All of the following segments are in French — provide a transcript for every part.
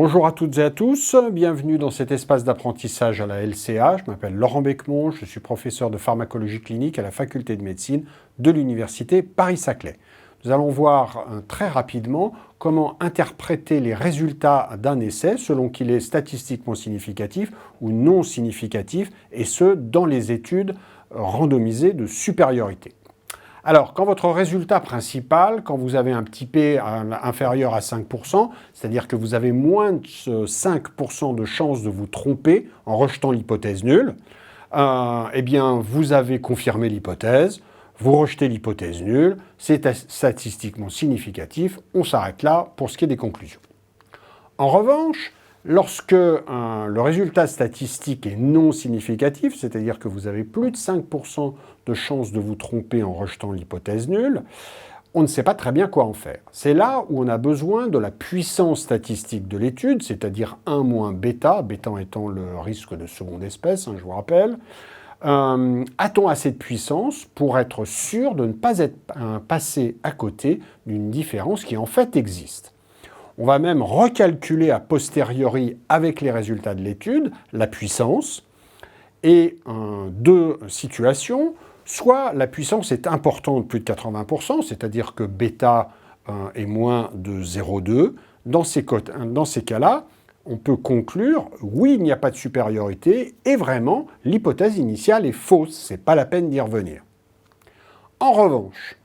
Bonjour à toutes et à tous, bienvenue dans cet espace d'apprentissage à la LCA. Je m'appelle Laurent Becmont, je suis professeur de pharmacologie clinique à la faculté de médecine de l'université Paris-Saclay. Nous allons voir très rapidement comment interpréter les résultats d'un essai selon qu'il est statistiquement significatif ou non significatif, et ce, dans les études randomisées de supériorité. Alors, quand votre résultat principal, quand vous avez un petit p inférieur à 5%, c'est-à-dire que vous avez moins de 5% de chances de vous tromper en rejetant l'hypothèse nulle, eh bien, vous avez confirmé l'hypothèse, vous rejetez l'hypothèse nulle, c'est statistiquement significatif, on s'arrête là pour ce qui est des conclusions. En revanche, lorsque le résultat statistique est non significatif, c'est-à-dire que vous avez plus de 5% de chances de vous tromper en rejetant l'hypothèse nulle, on ne sait pas très bien quoi en faire. C'est là où on a besoin de la puissance statistique de l'étude, c'est-à-dire 1 moins bêta, bêta étant le risque de seconde espèce, je vous rappelle. A-t-on assez de puissance pour être sûr de ne pas être passé à côté d'une différence qui en fait existe ? On va même recalculer a posteriori avec les résultats de l'étude la puissance et deux situations. Soit la puissance est importante, plus de 80%, c'est-à-dire que bêta est moins de 0,2. Dans ces cas-là, on peut conclure, oui, il n'y a pas de supériorité, et vraiment, l'hypothèse initiale est fausse, c'est pas la peine d'y revenir. En revanche,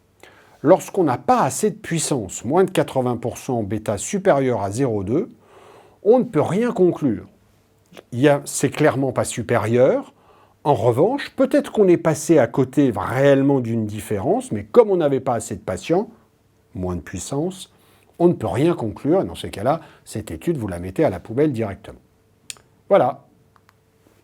lorsqu'on n'a pas assez de puissance, moins de 80% bêta supérieur à 0,2, on ne peut rien conclure. C'est clairement pas supérieur. En revanche, peut-être qu'on est passé à côté réellement d'une différence, mais comme on n'avait pas assez de patients, moins de puissance, on ne peut rien conclure. Et dans ces cas-là, cette étude, vous la mettez à la poubelle directement. Voilà.